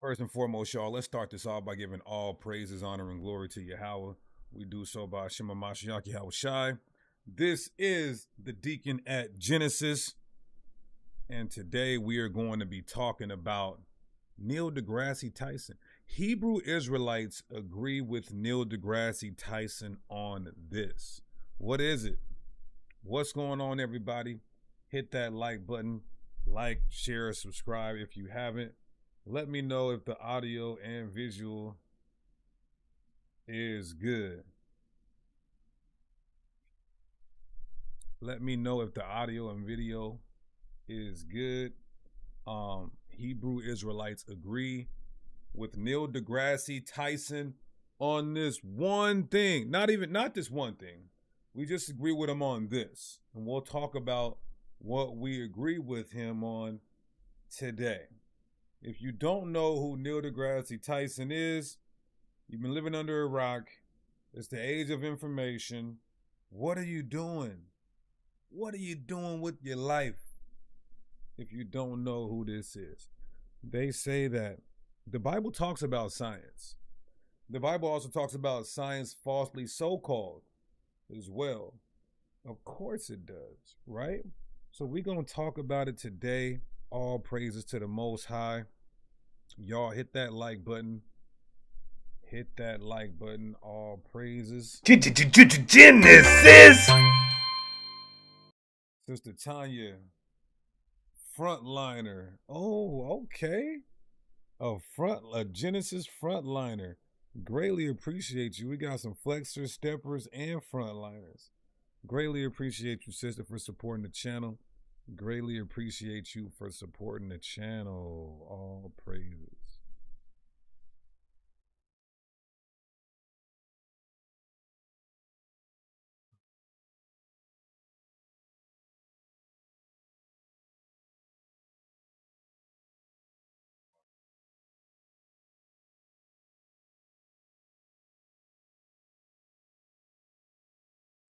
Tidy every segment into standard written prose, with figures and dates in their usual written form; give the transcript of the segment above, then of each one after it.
First and foremost, y'all, let's start this off by giving all praises, honor, and glory to Yahweh. We do so by Shema Mashiach Yahweh Shai. This is the Deacon at Genesis, and today we are going to be talking about Neil deGrasse Tyson. Hebrew Israelites agree with Neil deGrasse Tyson on this. What is it? What's going on, everybody? Hit that like button. Like, share, subscribe if you haven't. Let me know if the audio and visual is good. Let me know if the audio and video is good. Hebrew Israelites agree with Neil deGrasse Tyson on this one thing. Not this one thing. We just agree with him on this. And we'll talk about what we agree with him on today. If you don't know who Neil deGrasse Tyson is, you've been living under a rock. It's the age of information. What are you doing? What are you doing with your life if you don't know who this is? They say that the Bible talks about science. The Bible also talks about science falsely so-called as well. Of course it does, right? So we're going to talk about it today. All praises to the Most High. Y'all hit that like button. Hit that like button. All praises. Genesis. Sister Tanya, frontliner. Oh, okay. A Genesis frontliner. Greatly appreciate you. We got some flexors, steppers, and frontliners. Greatly appreciate you, sister, for supporting the channel. Greatly appreciate you for supporting the channel. All praises.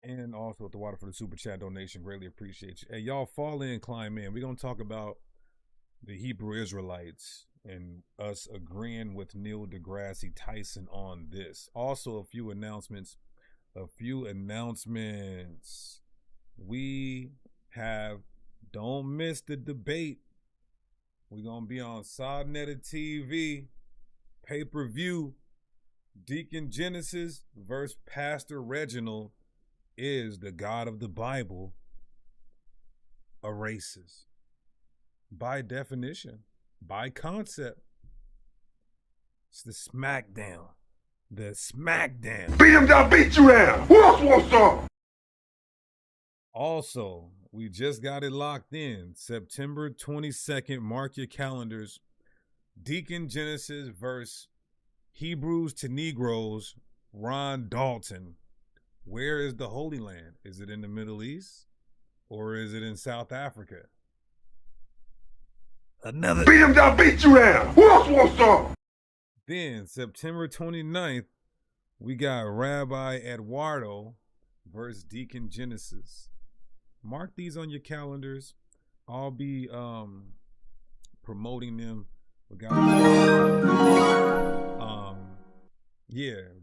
And also with the water for the super chat donation. Greatly appreciate you. Hey, y'all fall in, climb in. We're going to talk about the Hebrew Israelites and us agreeing with Neil deGrasse Tyson on this. Also, a few announcements. We have, don't miss the debate. We're going to be on Sodnetta TV, pay-per-view. Deacon Genesis versus Pastor Reginald. Is the God of the Bible a racist? By definition, by concept. It's the smackdown. The smackdown. Beat him down, beat you down. Who else wants some? Also, we just got it locked in. September 22nd, mark your calendars. Deacon Genesis versus Hebrews to Negroes, Ron Dalton. Where is the Holy Land? Is it in the Middle East or is it in South Africa? Beat him down, beat you down. Who else wants some? Then September 29th, we got Rabbi Eduardo versus Deacon Genesis. Mark these on your calendars. I'll be promoting them. We got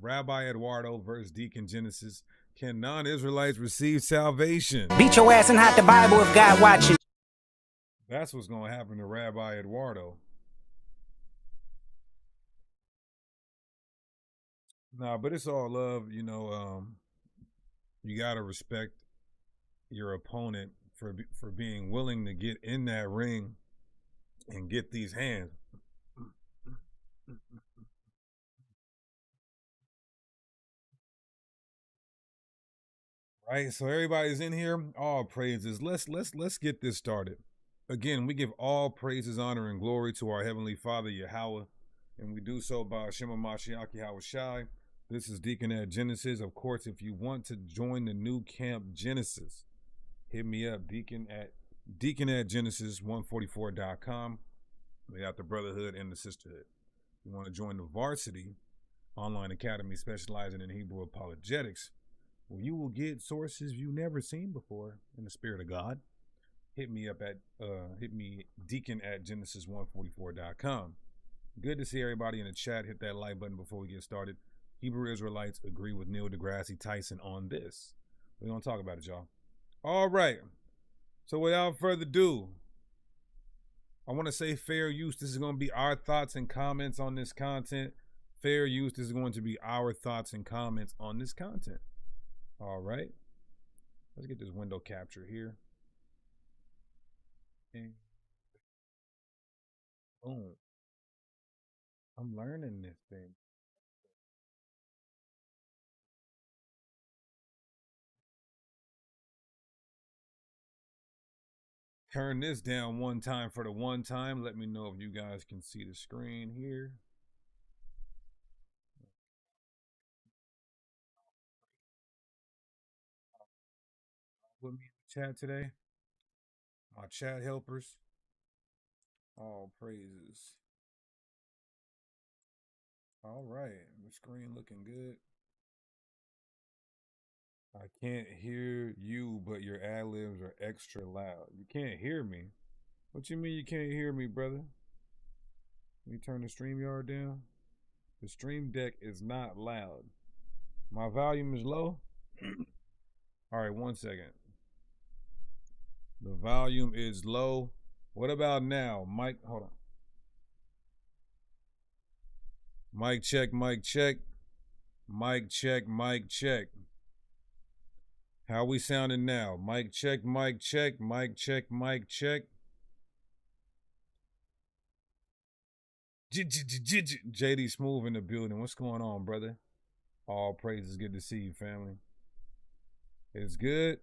Rabbi Eduardo versus Deacon Genesis. Can non-Israelites receive salvation? Beat your ass and hide the Bible if God watching. That's what's going to happen to Rabbi Eduardo. Nah, but it's all love. You know, you got to respect your opponent for being willing to get in that ring and get these hands. Right, so everybody's in here. All praises. Let's get this started. Again, we give all praises, honor, and glory to our Heavenly Father, Yahweh, and we do so by Shema Mashiach Yahweh Shai. This is Deacon at Genesis. Of course, if you want to join the new camp Genesis, hit me up, Deacon at Genesis144.com. We got the brotherhood and the sisterhood. If you want to join the varsity online academy specializing in Hebrew apologetics, well, you will get sources you've never seen before in the spirit of God. Hit me up at Deacon at Genesis144.com. Good to see everybody in the chat. Hit that like button before we get started. Hebrew Israelites agree with Neil deGrasse Tyson on this. We're going to talk about it, y'all. All right. So without further ado, I want to say fair use. This is going to be our thoughts and comments on this content. Fair use. This is going to be our thoughts and comments on this content. All right. Let's get this window capture here. And boom. I'm learning this thing. Turn this down one time for the one time. Let me know if you guys can see the screen here. With me in the chat today. My chat helpers. All praises. All right. The screen looking good. I can't hear you, but your ad-libs are extra loud. You can't hear me? What you mean you can't hear me, brother? Let me turn the StreamYard down. The Stream Deck is not loud. My volume is low. All right, 1 second. The volume is low. What about now? Mic, hold on. Mic check, mic check. Mic check, mic check. How we sounding now? Mic check, mic check, mic check, mic check. JD Smooth in the building. What's going on, brother? All praises. Good to see you, family. It's good.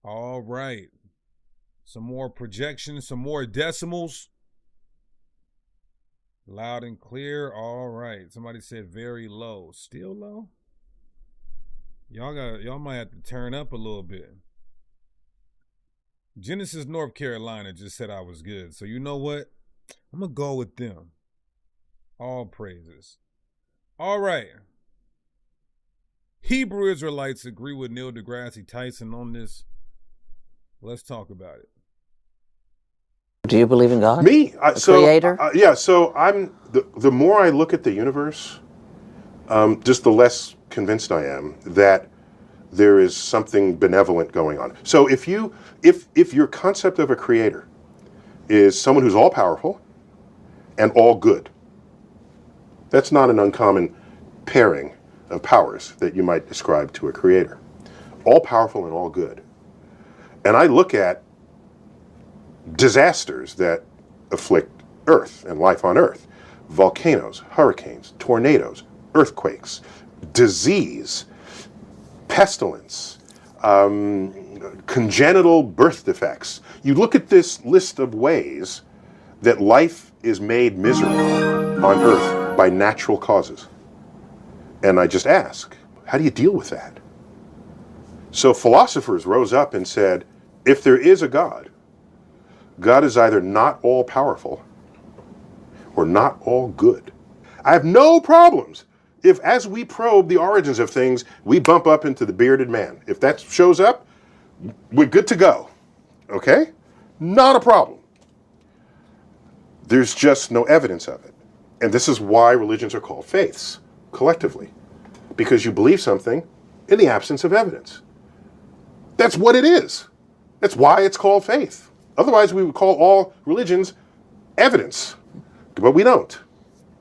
All right. Some more projections, some more decimals. Loud and clear. All right. Somebody said very low. Still low? Y'all might have to turn up a little bit. Genesis, North Carolina just said I was good. So you know what? I'm going to go with them. All praises. All right. Hebrew Israelites agree with Neil deGrasse Tyson on this. Let's talk about it. Do you believe in God? Me? Creator? Yeah, so I'm, the more I look at the universe, just the less convinced I am that there is something benevolent going on. So if your concept of a creator is someone who's all powerful and all good, that's not an uncommon pairing of powers that you might ascribe to a creator. All powerful and all good. And I look at disasters that afflict Earth and life on Earth. Volcanoes, hurricanes, tornadoes, earthquakes, disease, pestilence, congenital birth defects. You look at this list of ways that life is made miserable on Earth by natural causes. And I just ask, how do you deal with that? So philosophers rose up and said, if there is a God, God is either not all powerful or not all good. I have no problems if, as we probe the origins of things, we bump up into the bearded man. If that shows up, we're good to go. Okay? Not a problem. There's just no evidence of it. And this is why religions are called faiths, collectively. Because you believe something in the absence of evidence. That's what it is. That's why it's called faith. Otherwise, we would call all religions evidence. But we don't,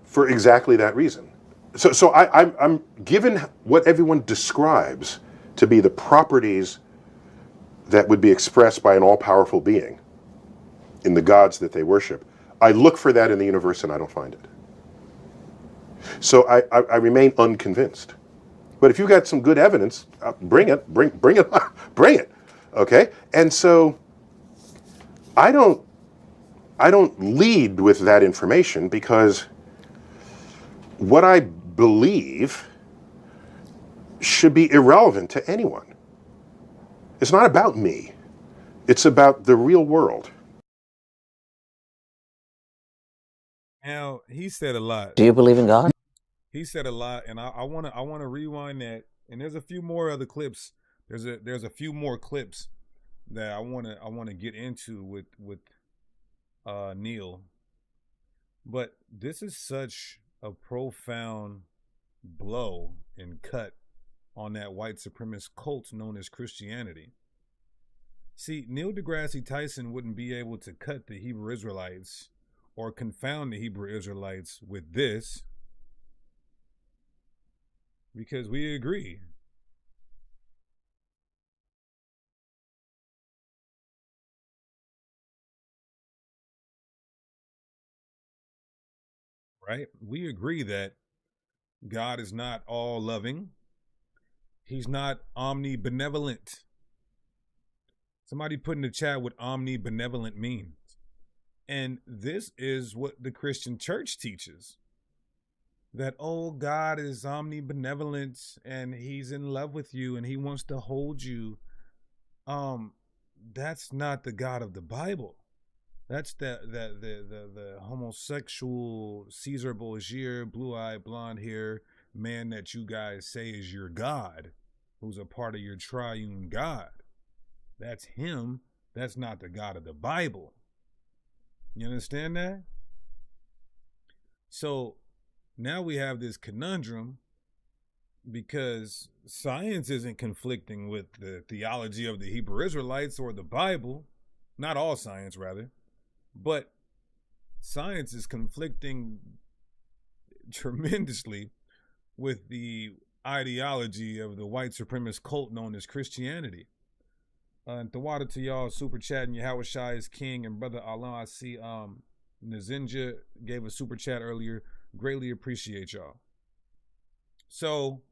for exactly that reason. So I'm given what everyone describes to be the properties that would be expressed by an all-powerful being in the gods that they worship. I look for that in the universe and I don't find it. So I remain unconvinced. But if you've got some good evidence, bring it, bring it, bring it, okay? And so I don't lead with that information because what I believe should be irrelevant to anyone. It's not about me. It's about the real world. Now, he said a lot. Do you believe in God? He said a lot, and I wanna rewind that. And there's a few more other clips. There's a few more clips that I wanna get into with Neil. But this is such a profound blow and cut on that white supremacist cult known as Christianity. See, Neil deGrasse Tyson wouldn't be able to cut the Hebrew Israelites or confound the Hebrew Israelites with this, because we agree. Right? We agree that God is not all loving. He's not omnibenevolent. Somebody put in the chat what omnibenevolent means. And this is what the Christian church teaches. That, oh, God is omnibenevolent and he's in love with you and he wants to hold you. That's not the God of the Bible. That's the homosexual Caesar Borgia, blue-eyed, blonde hair man that you guys say is your God, who's a part of your triune God. That's him. That's not the God of the Bible. You understand that? So now we have this conundrum because science isn't conflicting with the theology of the Hebrew Israelites or the Bible. Not all science, rather. But science is conflicting tremendously with the ideology of the white supremacist cult known as Christianity. And Tawada to y'all, super chatting. Yahweh Shai is king, and brother Allah, I see Nazinja gave a super chat earlier. Greatly appreciate y'all. So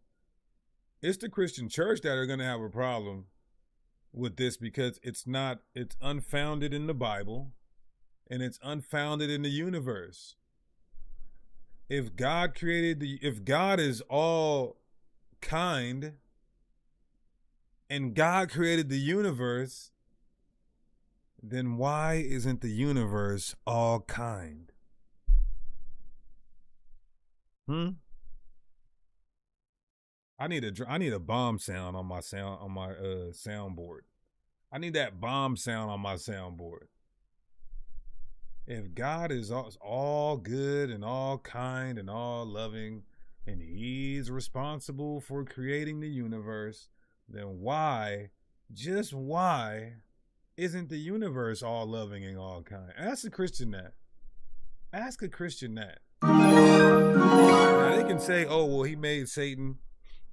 it's the Christian church that are gonna have a problem with this because it's unfounded in the Bible and it's unfounded in the universe. If God is all kind and God created the universe, then why isn't the universe all kind? I need a bomb sound on my soundboard. I need that bomb sound on my soundboard. If God is all good and all kind and all loving, and he's responsible for creating the universe, then why, just why, isn't the universe all loving and all kind? Ask a Christian that. Ask a Christian that. Now they can say, oh, well, he made Satan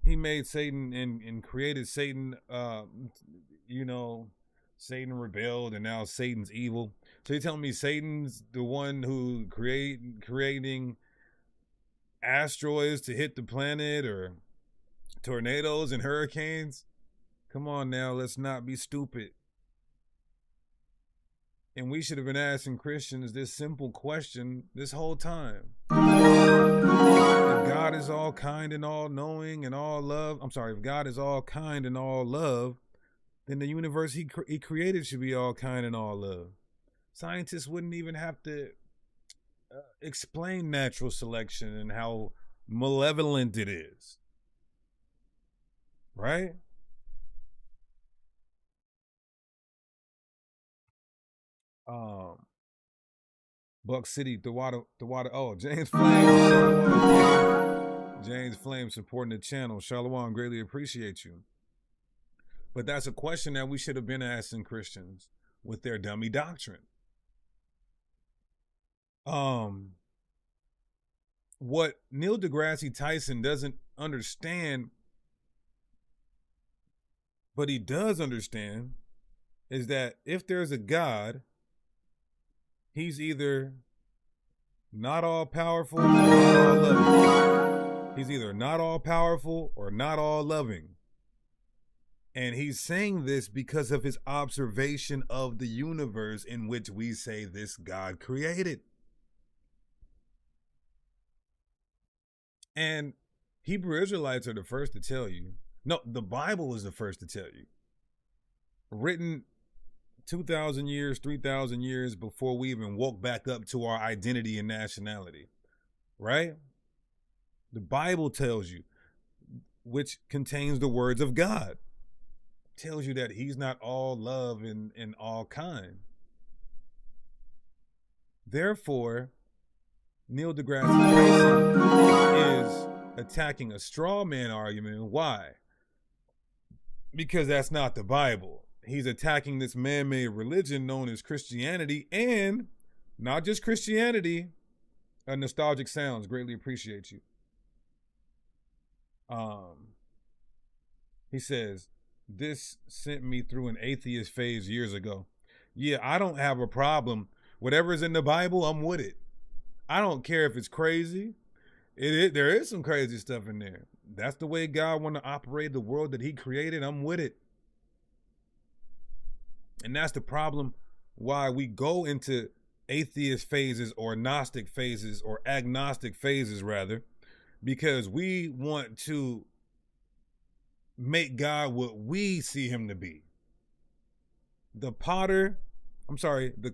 and created Satan, Satan rebelled and now Satan's evil. So you telling me Satan's the one who creating asteroids to hit the planet or tornadoes and hurricanes? Come on now, let's not be stupid. And we should have been asking Christians this simple question this whole time. If God is all kind and all knowing and all love, if God is all kind and all love, then the universe he created should be all kind and all love. Scientists wouldn't even have to explain natural selection and how malevolent it is. Right? Buck City, the water. Oh, James Flame. James Flame supporting the channel. Shalom, greatly appreciate you. But that's a question that we should have been asking Christians with their dummy doctrine. What Neil deGrasse Tyson doesn't understand, but he does understand, is that if there's a God, he's either not all powerful or not all loving. He's either not all powerful or not all loving. And he's saying this because of his observation of the universe in which we say this God created. And Hebrew Israelites are the first to tell you. No, the Bible is the first to tell you. Written 2,000 years, 3,000 years before we even woke back up to our identity and nationality, right? The Bible tells you, which contains the words of God, tells you that he's not all love and all kind. Therefore, Neil deGrasse Tyson is attacking a straw man argument. Why? Because that's not the Bible. He's attacking this man-made religion known as Christianity, and not just Christianity. Nostalgic Sounds, greatly appreciate you. He says, this sent me through an atheist phase years ago. Yeah, I don't have a problem. Whatever's in the Bible, I'm with it. I don't care if it's crazy. There is some crazy stuff in there. That's the way God want to operate the world that he created. I'm with it. And that's the problem why we go into atheist phases or Gnostic phases or agnostic phases rather, because we want to make God what we see him to be. The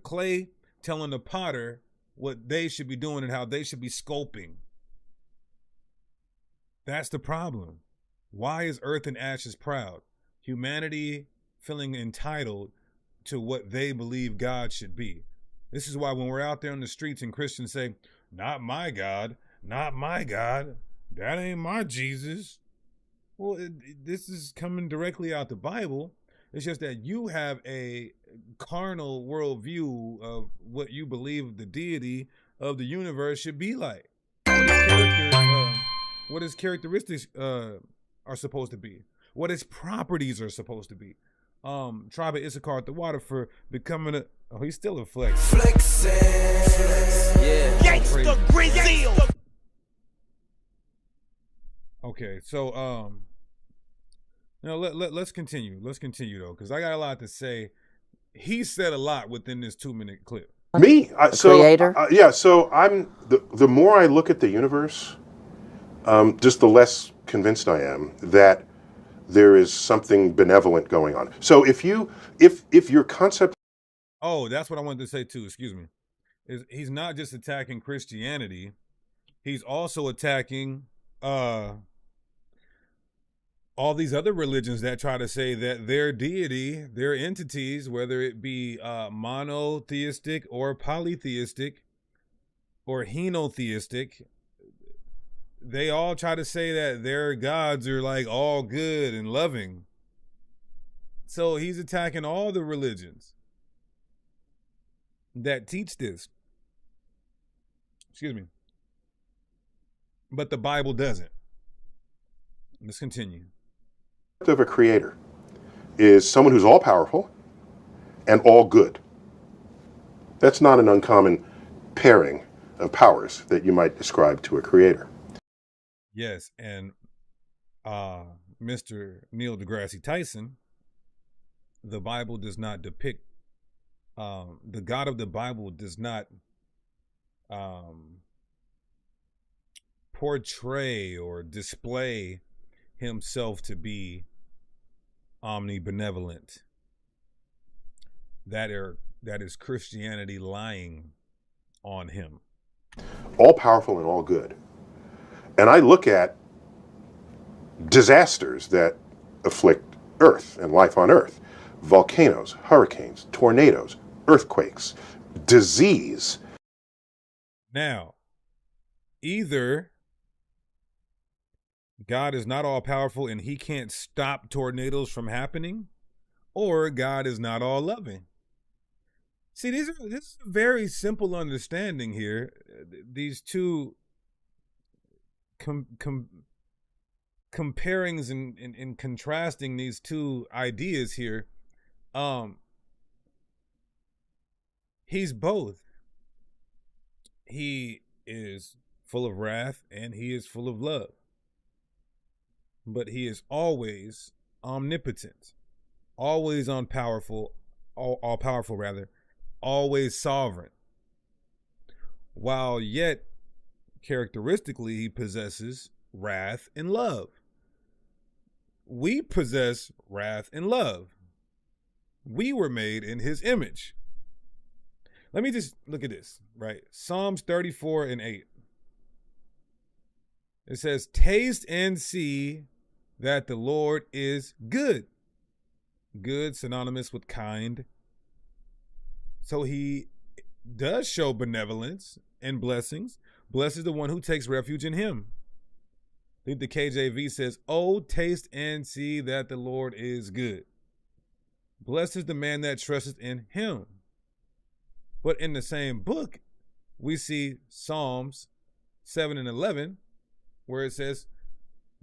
clay telling the potter what they should be doing and how they should be sculpting. That's the problem. Why is earth and ashes proud? Humanity feeling entitled to what they believe God should be. This is why when we're out there on the streets and Christians say, not my God, not my God, that ain't my Jesus. Well, this is coming directly out the Bible. It's just that you have a carnal worldview of what you believe the deity of the universe should be like. What his characteristics are supposed to be. What his properties are supposed to be. Tribe of Issachar at the water for becoming a... Oh, he's still a flex. Flexing. Yeah. Gangsta Grizzly. Okay, so let's continue. Let's continue though, because I got a lot to say. He said a lot within this 2-minute clip. Me? Creator? Yeah, so I'm the more I look at the universe, just the less convinced I am that there is something benevolent going on. So if your concept... Oh, that's what I wanted to say too, excuse me. He's not just attacking Christianity, he's also attacking all these other religions that try to say that their deity, their entities, whether it be monotheistic or polytheistic or henotheistic, they all try to say that their gods are like all good and loving. So he's attacking all the religions that teach this. Excuse me. But the Bible doesn't. Let's continue. of a creator is someone who's all powerful and all good. That's not an uncommon pairing of powers that you might ascribe to a creator. Yes, and Mr. Neil deGrasse Tyson, the Bible does not depict, the God of the Bible does not portray or display himself to be omnibenevolent. That is Christianity lying on him. All powerful and all good. And I look at disasters that afflict Earth and life on Earth. Volcanoes, hurricanes, tornadoes, earthquakes, disease. Now, either God is not all powerful and he can't stop tornadoes from happening, or God is not all loving. See, this is a very simple understanding here. These two comparings and contrasting these two ideas here. He's both. He is full of wrath and he is full of love. But he is always omnipotent, always all powerful rather, always sovereign. While yet characteristically he possesses wrath and love. We possess wrath and love. We were made in his image. Let me just look at this, right? Psalms 34:8. It says, taste and see that the Lord is good. Good, synonymous with kind. So he does show benevolence and blessings, Blessed is the one who takes refuge in him. I think the KJV says, oh, taste and see that the Lord is good. Blessed is the man that trusteth in him. But in the same book, we see Psalms 7 and 11, where it says,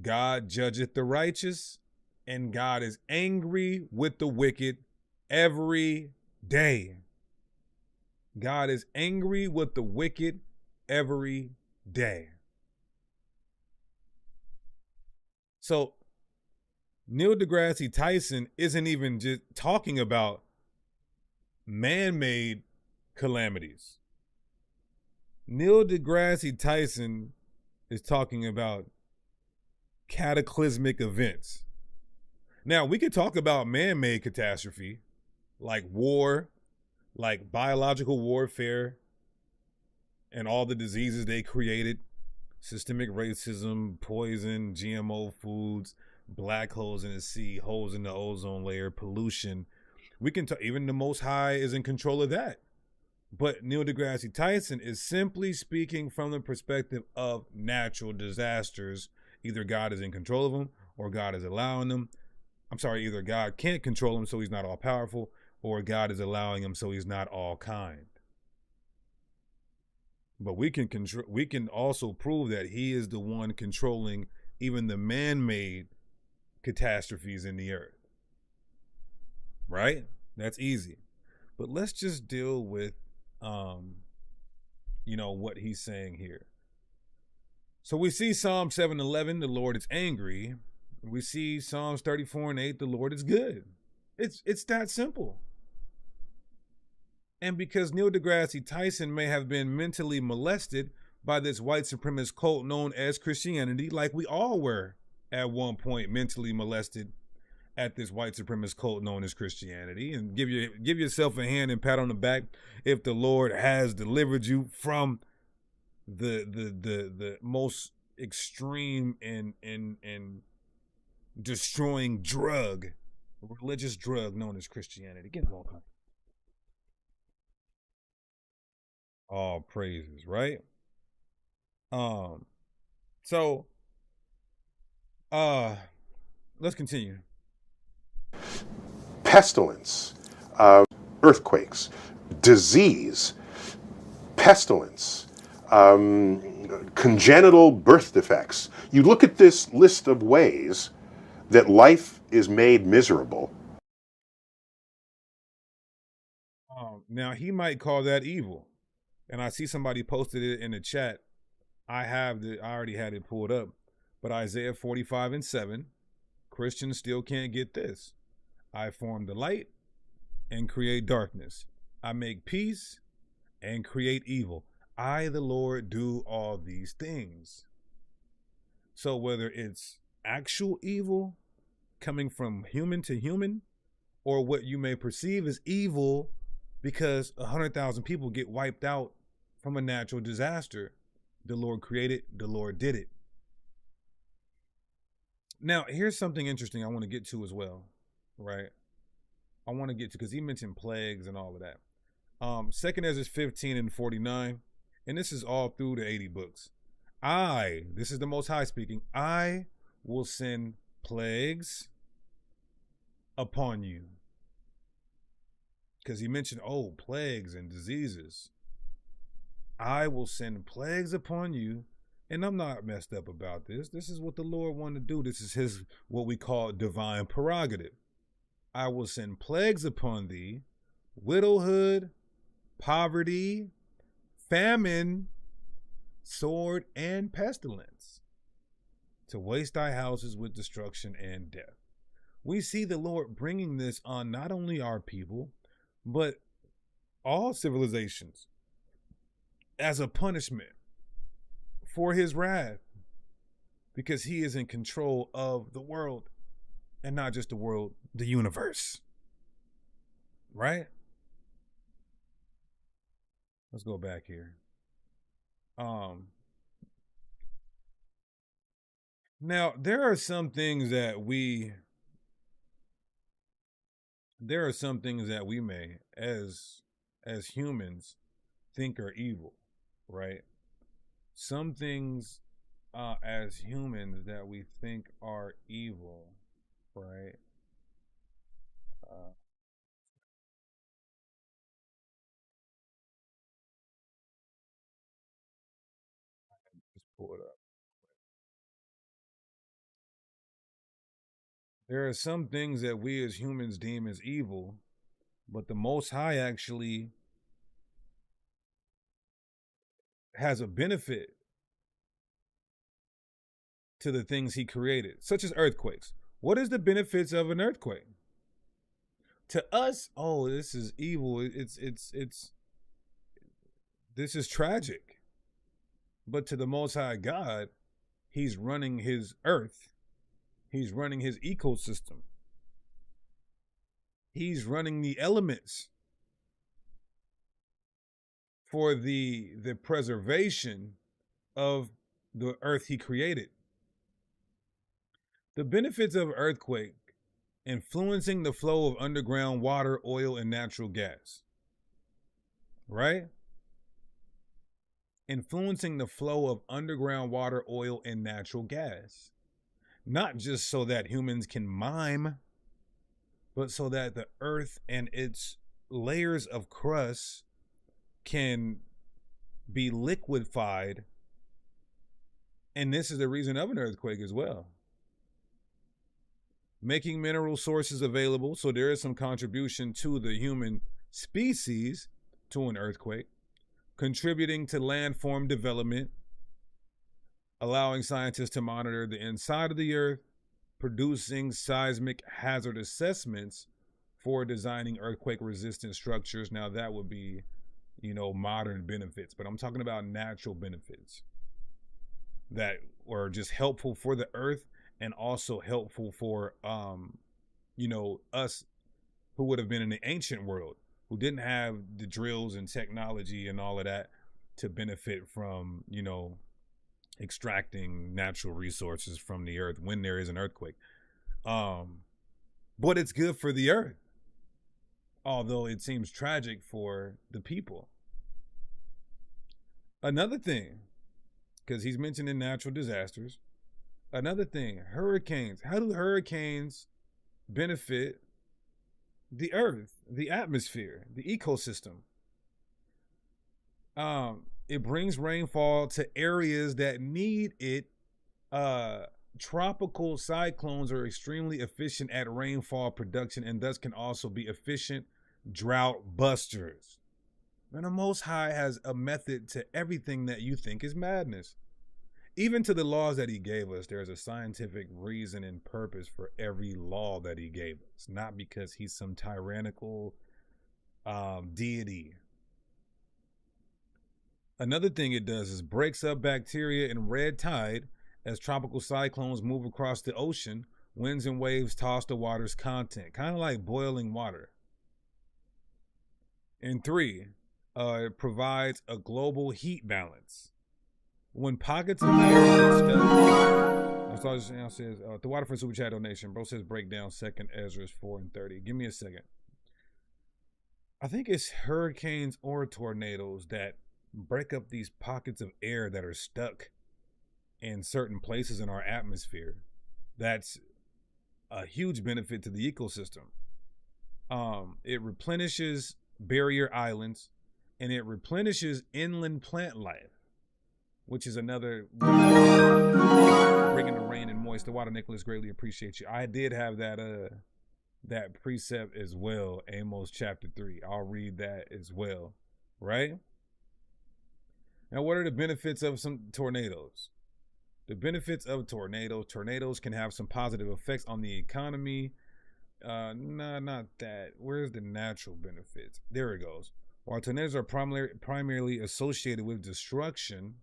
God judgeth the righteous, and God is angry with the wicked every day. God is angry with the wicked every day. So Neil deGrasse Tyson isn't even just talking about man-made calamities. Neil deGrasse Tyson is talking about cataclysmic events. Now, we could talk about man-made catastrophe, like war, like biological warfare, and all the diseases they created, systemic racism, poison, GMO foods, black holes in the sea, holes in the ozone layer, pollution. We can talk, even the Most High is in control of that. But Neil deGrasse Tyson is simply speaking from the perspective of natural disasters. Either God is in control of them or God is allowing them. I'm sorry, either God can't control him so he's not all powerful, or God is allowing him so he's not all kind. But we can also prove that he is the one controlling even the man-made catastrophes in the earth. Right? That's easy. But let's just deal with what he's saying here. So we see Psalm 7:11, the Lord is angry. We see Psalms 34:8, the Lord is good. It's that simple. And because Neil deGrasse Tyson may have been mentally molested by this white supremacist cult known as Christianity, like we all were at one point mentally molested at this white supremacist cult known as Christianity, and give yourself a hand and pat on the back if the Lord has delivered you from the most extreme and destroying religious drug known as Christianity. Get welcome. All praises, right? So let's continue. Pestilence, earthquakes, disease, pestilence, congenital birth defects. You look at this list of ways that life is made miserable. Now, he might call that evil. And I see somebody posted it in the chat. I already had it pulled up. But Isaiah 45:7, Christians still can't get this. I form the light and create darkness. I make peace and create evil. I, the Lord, do all these things. So whether it's actual evil coming from human to human, or what you may perceive as evil because 100,000 people get wiped out from a natural disaster, the Lord created, the Lord did it. Now, here's something interesting I want to get to as well, right? I want to get to, because he mentioned plagues and all of that. 2 Ezra 15:49, and this is all through the 80 books. This is the Most High speaking, I will send plagues upon you. Because he mentioned, plagues and diseases. I will send plagues upon you, and I'm not messed up about this. This is what the Lord wanted to do. This is his, what we call divine prerogative. I will send plagues upon thee, widowhood, poverty, famine, sword, and pestilence, to waste thy houses with destruction and death. We see the Lord bringing this on not only our people, but all civilizations as a punishment for his wrath, because he is in control of the world, and not just the world, the universe. Right? Let's go back here. Now, there are some things that we may, as humans, think are evil, right? some things as humans that we think are evil, right? Just pull it up. There are some things that we as humans deem as evil, but the Most High actually has a benefit to the things he created, such as earthquakes. What is the benefits of an earthquake? To us, oh, this is evil. This is tragic. But to the Most High God, he's running his earth. He's running his ecosystem. He's running the elements for the preservation of the earth he created. The benefits of earthquake: influencing the flow of underground water, oil, and natural gas. Right? Influencing the flow of underground water, oil, and natural gas. Not just so that humans can mine, but so that the earth and its layers of crust can be liquefied. And this is the reason of an earthquake as well. Making mineral sources available, so there is some contribution to the human species to an earthquake. Contributing to landform development, allowing scientists to monitor the inside of the earth, producing seismic hazard assessments for designing earthquake-resistant structures. Now that would be, modern benefits, but I'm talking about natural benefits that were just helpful for the earth and also helpful for, us who would have been in the ancient world, who didn't have the drills and technology and all of that to benefit from, extracting natural resources from the earth when there is an earthquake. But it's good for the earth, although it seems tragic for the people. Another thing, because he's mentioning natural disasters, another thing, hurricanes. How do hurricanes benefit the earth, the atmosphere, the ecosystem? It brings rainfall to areas that need it. Tropical cyclones are extremely efficient at rainfall production and thus can also be efficient drought busters. And the Most High has a method to everything that you think is madness. Even to the laws that he gave us, there's a scientific reason and purpose for every law that he gave us. Not because he's some tyrannical deity. Another thing it does is breaks up bacteria in red tide as tropical cyclones move across the ocean. Winds and waves toss the water's content, kind of like boiling water. And 3, it provides a global heat balance. When pockets of air get stuck, that's all it says. The Waterfront Super Chat donation, bro, says breakdown 2nd Ezra 4:30. Give me a second. I think it's hurricanes or tornadoes that break up these pockets of air that are stuck in certain places in our atmosphere. That's a huge benefit to the ecosystem. It replenishes barrier islands and it replenishes inland plant life, which is another bringing the rain and moist the water. Nicholas, greatly appreciate you. I did have that precept as well, Amos chapter 3. I'll read that as well, right? Now, what are the benefits of some tornadoes? The benefits of tornadoes can have some positive effects on the economy. Not that. Where's the natural benefits? There it goes. While tornadoes are primarily associated with destruction,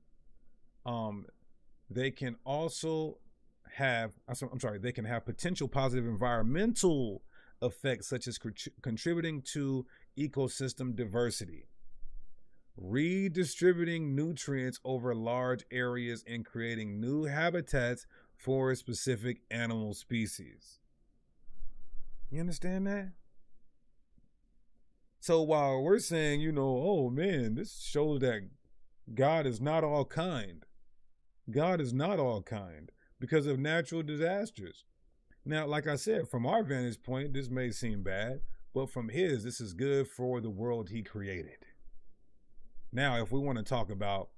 they can also have, they can have potential positive environmental effects such as contributing to ecosystem diversity, redistributing nutrients over large areas and creating new habitats for specific animal species. You understand that? So while we're saying, oh man, this shows that, God is not all kind. God is not all kind because of natural disasters. Now, like I said, from our vantage point, this may seem bad, but from his, this is good for the world he created. Now, if we want to talk about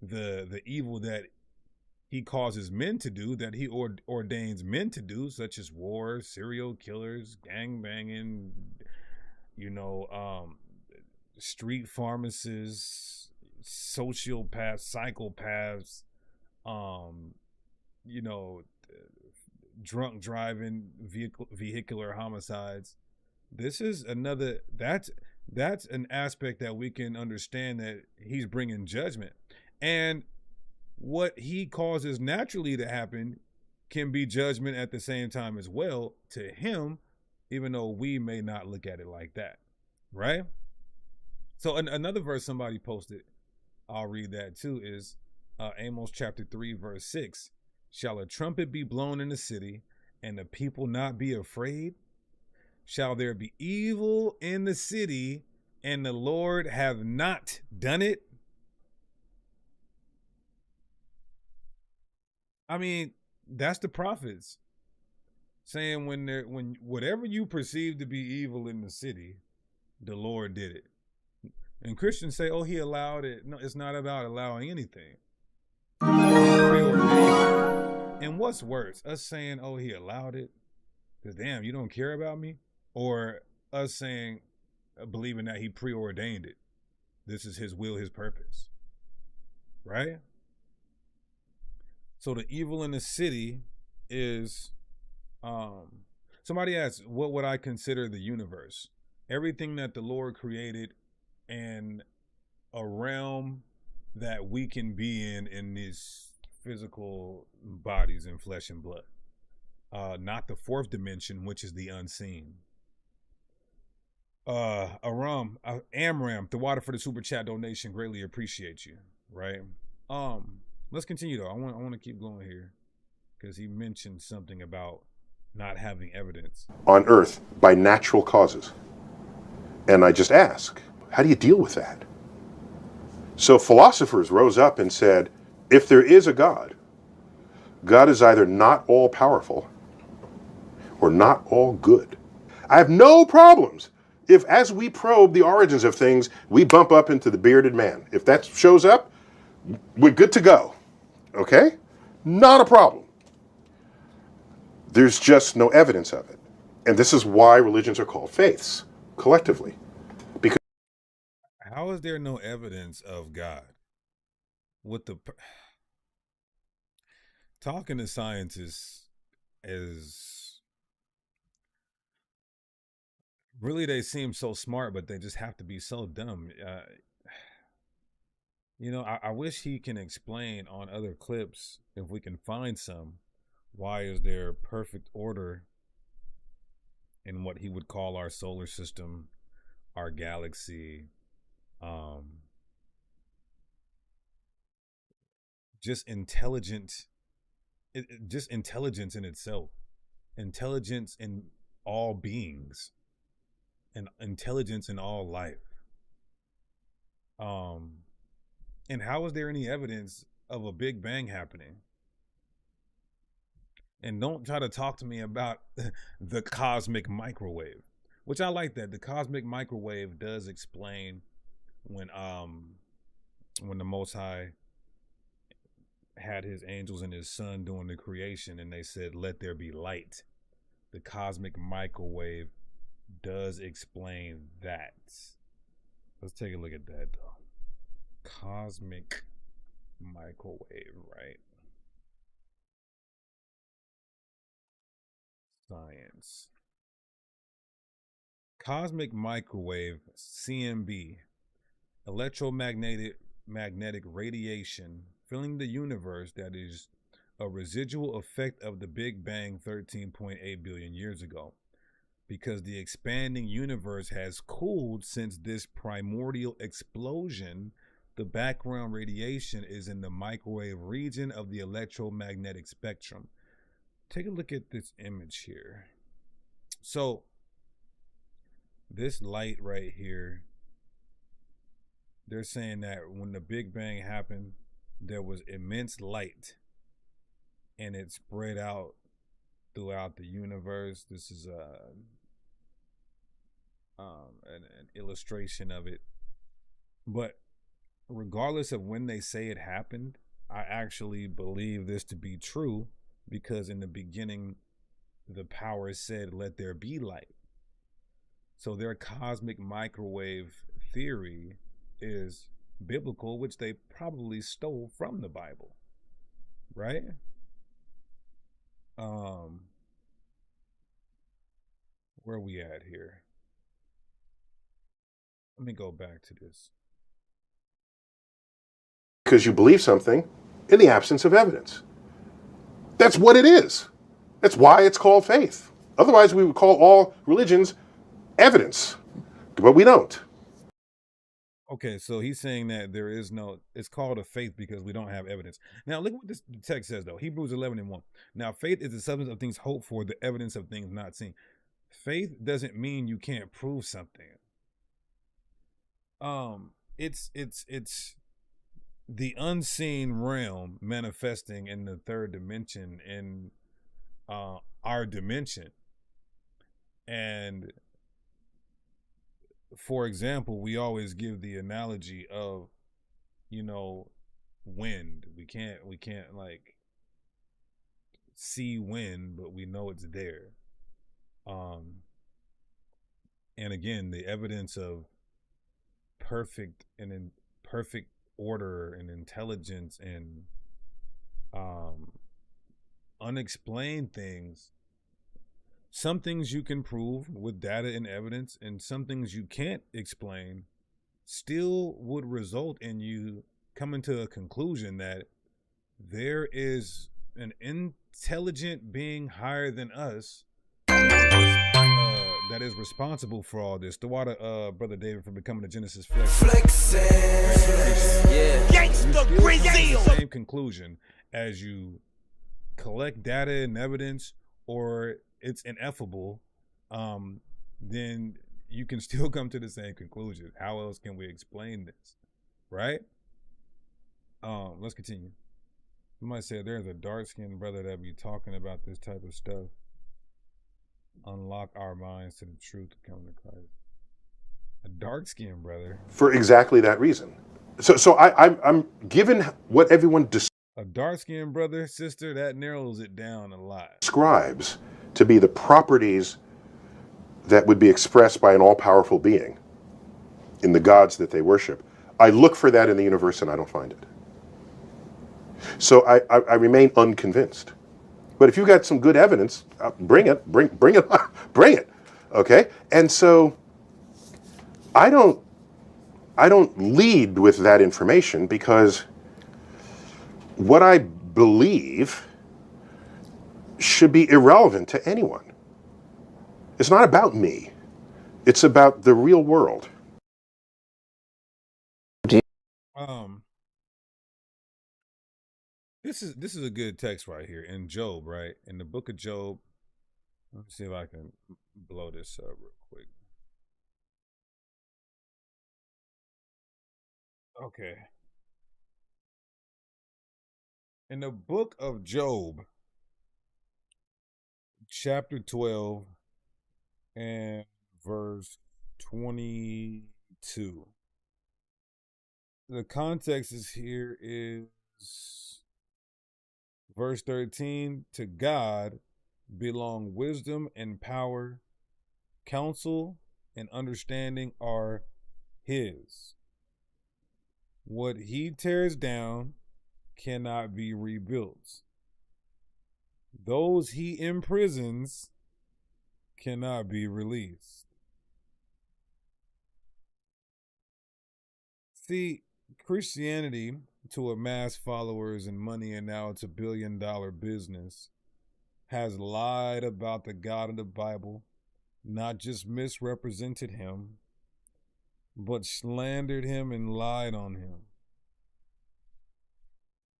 the evil that he causes men to do, that he ordains men to do, such as war, serial killers, gang banging, street pharmacists, sociopaths, psychopaths, you know, drunk driving, vehicular homicides. This is another, that's an aspect that we can understand, that he's bringing judgment. And what he causes naturally to happen can be judgment at the same time as well to him, even though we may not look at it like that, right? So another verse somebody posted, I'll read that too, is Amos chapter 3 verse 6. Shall a trumpet be blown in the city, and the people not be afraid? Shall there be evil in the city, and the Lord have not done it? I mean, that's the prophets saying when whatever you perceive to be evil in the city, the Lord did it. And Christians say, oh, he allowed it. No, it's not about allowing anything. And what's worse, us saying, oh, he allowed it, because damn, you don't care about me? Or us saying, believing that he preordained it. This is his will, his purpose. Right? So the evil in the city is, somebody asked, what would I consider the universe? Everything that the Lord created and a realm that we can be in these physical bodies in flesh and blood. Not the fourth dimension, which is the unseen. Amram, the water for the super chat donation, greatly appreciate you. Right? Let's continue though. I want to keep going here because he mentioned something about not having evidence on earth by natural causes. And I just ask, how do you deal with that? So philosophers rose up and said, if there is a God, God is either not all powerful or not all good. I have no problems if, as we probe the origins of things, we bump up into the bearded man. If that shows up, we're good to go. Okay? Not a problem. There's just no evidence of it. And this is why religions are called faiths, collectively. Because how is there no evidence of God? Talking to scientists is really, they seem so smart, but they just have to be so dumb. I wish he can explain on other clips, if we can find some, why is there perfect order in what he would call our solar system, our galaxy, just intelligence in itself, intelligence in all beings, and intelligence in all life. And how is there any evidence of a Big Bang happening? And don't try to talk to me about the cosmic microwave, which I like that. The cosmic microwave does explain when the Most High had his angels and his son doing the creation, and they said, let there be light. The cosmic microwave does explain that. Let's take a look at that though. Cosmic microwave, right? Science. Cosmic microwave, CMB, magnetic radiation filling the universe that is a residual effect of the Big Bang 13.8 billion years ago. Because the expanding universe has cooled since this primordial explosion, the background radiation is in the microwave region of the electromagnetic spectrum. Take a look at this image here. So this light right here they're saying that when the Big Bang happened, there was immense light, and it spread out throughout the universe. This is an illustration of it. But regardless of when they say it happened, I actually believe this to be true because in the beginning, the power said, "Let there be light." So their cosmic microwave theory is biblical, which they probably stole from the Bible, right? Where are we at here? Let me go back to this. Because you believe something in the absence of evidence. That's what it is. That's why it's called faith. Otherwise, we would call all religions evidence, but we don't. Okay, so he's saying that there is no, it's called a faith because we don't have evidence. Now, look what this text says, though. Hebrews 11:1. Now, faith is the substance of things hoped for, the evidence of things not seen. Faith doesn't mean you can't prove something. It's the unseen realm manifesting in the third dimension in our dimension. And for example, we always give the analogy of, wind. We can't like see wind, but we know it's there. And again, the evidence of perfect order and intelligence and unexplained things. Some things you can prove with data and evidence, and some things you can't explain still would result in you coming to a conclusion that there is an intelligent being higher than us that is responsible for all this. The water, Brother David, for becoming a Genesis Flexing. Yeah. Gangsta Grizzle. Same conclusion as you collect data and evidence, or it's ineffable, then you can still come to the same conclusion. How else can we explain this, right? Let's continue. Somebody said there's a dark-skinned brother that be talking about this type of stuff. Unlock our minds to the truth to come to Christ. A dark-skinned brother. For exactly that reason. So I'm given what everyone a dark-skinned brother, sister, that narrows it down a lot. Describes to be the properties that would be expressed by an all-powerful being in the gods that they worship. I look for that in the universe and I don't find it. So I remain unconvinced. But if you've got some good evidence, bring it, bring it, bring it, okay? And so I don't lead with that information because what I believe should be irrelevant to anyone. It's not about me. It's about the real world. This is a good text right here in Job, right? In the book of Job. Let me see if I can blow this up real quick. Okay. In the book of Job, chapter 12 and verse 22. The context is here is verse 13. To God belong wisdom and power, counsel and understanding are his. What he tears down cannot be rebuilt. Those he imprisons cannot be released. See, Christianity, to amass followers and money, and now it's $1 billion business, has lied about the God of the Bible, not just misrepresented him, but slandered him and lied on him.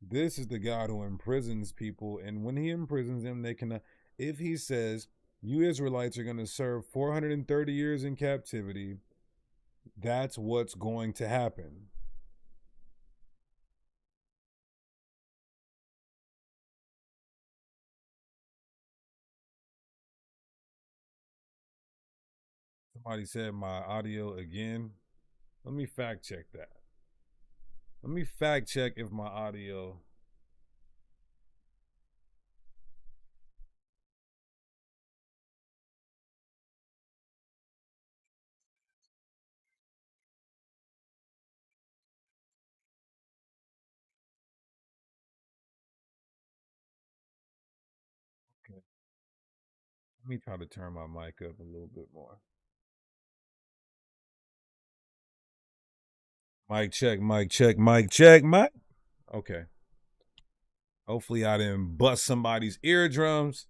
This is the God who imprisons people, and when he imprisons them, they cannot. If he says, you Israelites are going to serve 430 years in captivity, that's what's going to happen. Somebody said my audio again. Let me fact check that. Let me fact check if my audio. Okay. Let me try to turn my mic up a little bit more. Mic check, mic check, mic check, mic. Okay. Hopefully I didn't bust somebody's eardrums.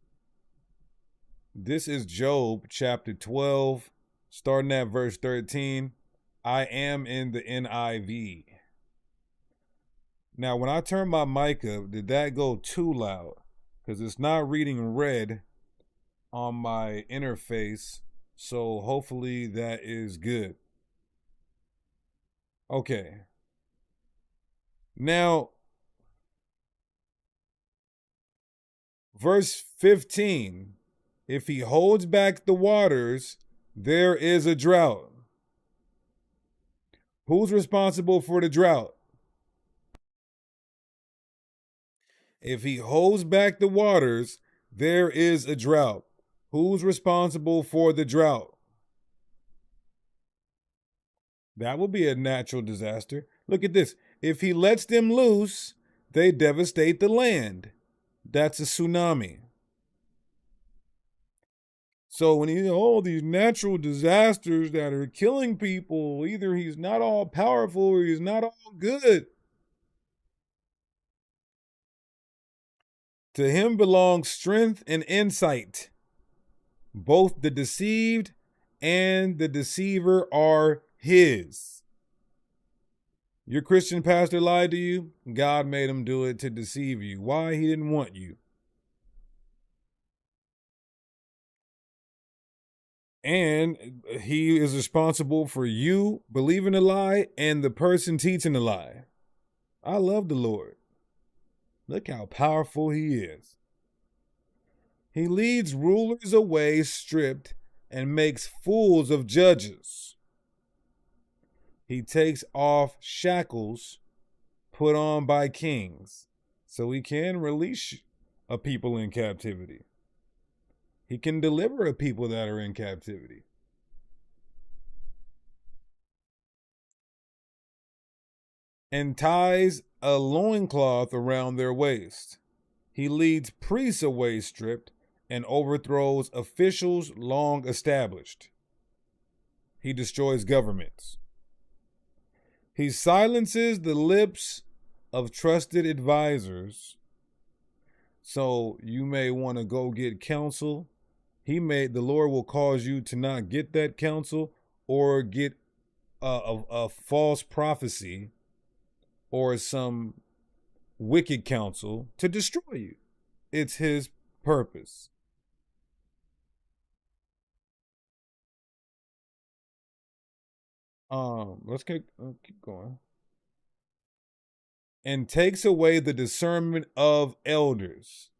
This is Job chapter 12, starting at verse 13. I am in the NIV. Now, when I turn my mic up, did that go too loud? Because it's not reading red on my interface. So hopefully that is good. Okay. Now, verse 15. If he holds back the waters, there is a drought. Who's responsible for the drought? If he holds back the waters, there is a drought. Who's responsible for the drought? That will be a natural disaster. Look at this. If he lets them loose, they devastate the land. That's a tsunami. So when all these natural disasters that are killing people, either he's not all powerful or he's not all good. To him belongs strength and insight. Both the deceived and the deceiver are his. Your Christian pastor lied to you. God made him do it to deceive you. Why? He didn't want you. And he is responsible for you believing a lie and the person teaching the lie. I love the Lord. Look how powerful he is. He leads rulers away stripped and makes fools of judges. He takes off shackles put on by kings, so he can release a people in captivity. He can deliver a people that are in captivity. And ties a loincloth around their waist. He leads priests away stripped and overthrows officials long established. He destroys governments. He silences the lips of trusted advisors. So you may want to go get counsel. The Lord will cause you to not get that counsel or get a false prophecy or some wicked counsel to destroy you. It's his purpose. Let's keep going. And takes away the discernment of elders.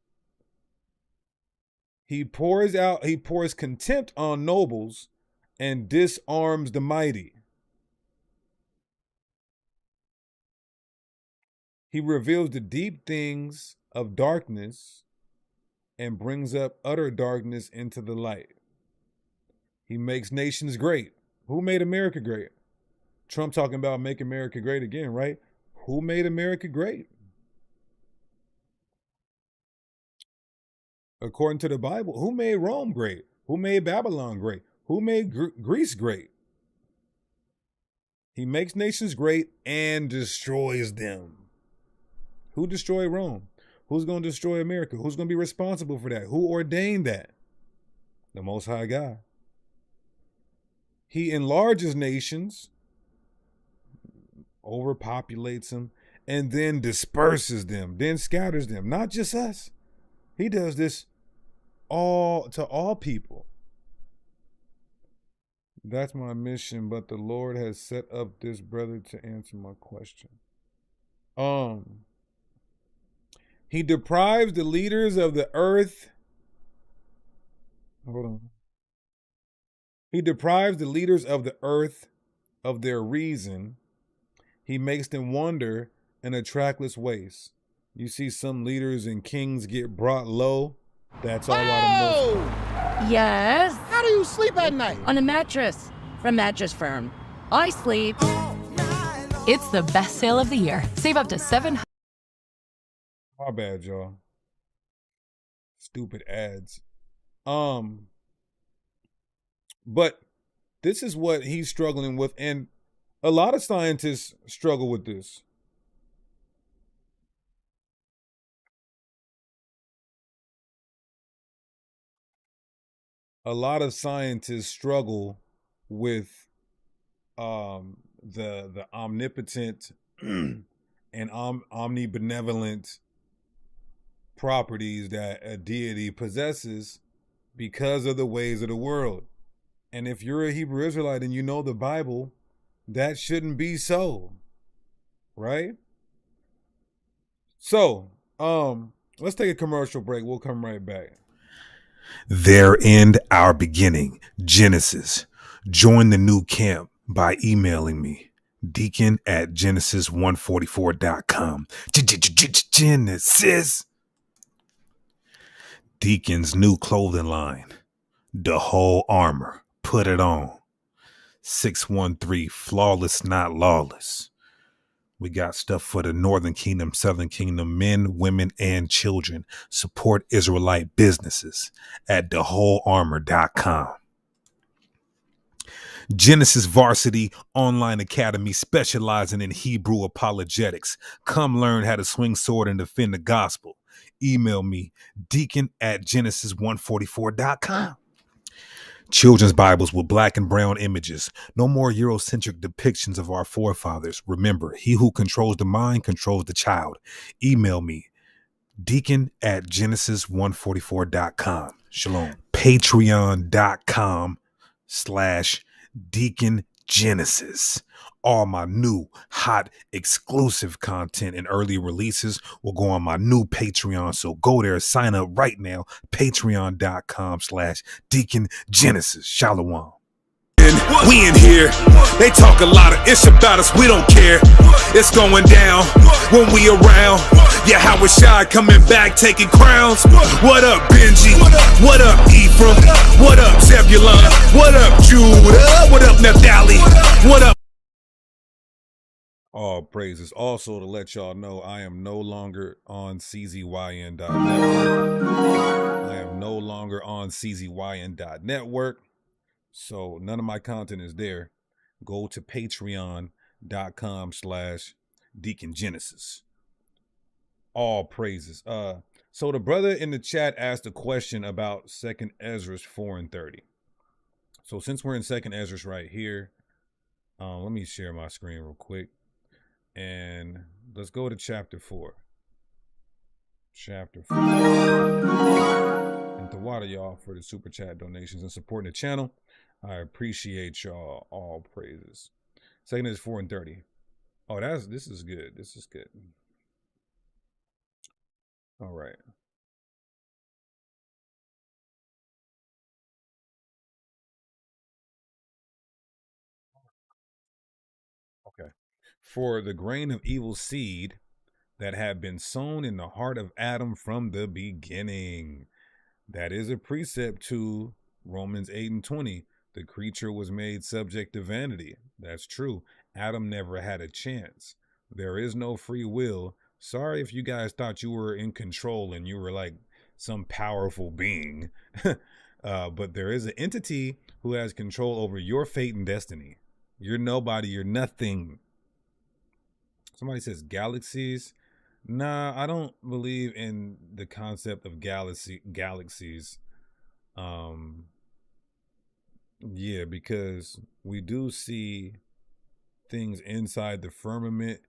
He pours contempt on nobles and disarms the mighty. He reveals the deep things of darkness and brings up utter darkness into the light. He makes nations great. Who made America great? Trump talking about make America great again, right? Who made America great? According to the Bible, who made Rome great? Who made Babylon great? Who made Greece great? He makes nations great and destroys them. Who destroyed Rome? Who's going to destroy America? Who's going to be responsible for that? Who ordained that? The Most High God. He enlarges nations, overpopulates them, and then disperses them, then scatters them. Not just us. He does this to all people. That's my mission, but the Lord has set up this brother to answer my question. He deprives the leaders of the earth. Hold on. He deprives the leaders of the earth of their reason. He makes them wander in a trackless waste. You see some leaders and kings get brought low. That's all out of most. Yes. How do you sleep at night? On a mattress from Mattress Firm. I sleep. It's the best sale of the year. Save up to $700. My bad, y'all. Stupid ads. But this is what he's struggling with, and a lot of scientists struggle with this. A lot of scientists struggle with the omnipotent and omnibenevolent properties that a deity possesses because of the ways of the world. And if you're a Hebrew Israelite and you know the Bible, that shouldn't be so, right? So, let's take a commercial break. We'll come right back. Their end, our beginning. Genesis. Join the new camp by emailing me. Deacon@genesis144.com. Genesis. Deacon's new clothing line. The whole armor. Put it on. 613. Flawless, not lawless. We got stuff for the Northern Kingdom, Southern Kingdom, men, women, and children. Support Israelite businesses at thewholearmor.com. Genesis Varsity Online Academy, specializing in Hebrew apologetics. Come learn how to swing sword and defend the gospel. Email me, deacon@genesis144.com. Children's Bibles with black and brown images. No more Eurocentric depictions of our forefathers. Remember, he who controls the mind controls the child. Email me, deacon@genesis144.com. Shalom. Patreon.com/Deacon Genesis. All my new, hot, exclusive content and early releases will go on my new Patreon. So go there, sign up right now. Patreon.com/Deacon Genesis. Shalom. We in here. They talk a lot of ish about us. We don't care. It's going down when we around. Yeah, Howard Shy coming back, taking crowns. What up, Benji? What up, Ephraim? What up, Zebulon? What up, Judah? What up, Naphtali? What up? All praises. Also, to let y'all know, I am no longer on czyn.network. I am no longer on czyn.network. So none of my content is there. Go to patreon.com/Deacon Genesis. All praises. So the brother in the chat asked a question about 2nd Ezra 4:30. So since we're in 2nd Ezra right here, let me share my screen real quick. And let's go to chapter 4. Chapter 4. And to water y'all for the super chat donations and supporting the channel. I appreciate y'all. All praises. 2nd is 4:30. Oh, this is good. This is good. All right. Okay. For the grain of evil seed that had been sown in the heart of Adam from the beginning. That is a precept to Romans 8:20. The creature was made subject to vanity. That's true. Adam never had a chance. There is no free will. Sorry if you guys thought you were in control and you were like some powerful being. But there is an entity who has control over your fate and destiny. You're nobody. You're nothing. Somebody says galaxies. Nah, I don't believe in the concept of galaxies. Yeah, because we do see things inside the firmament,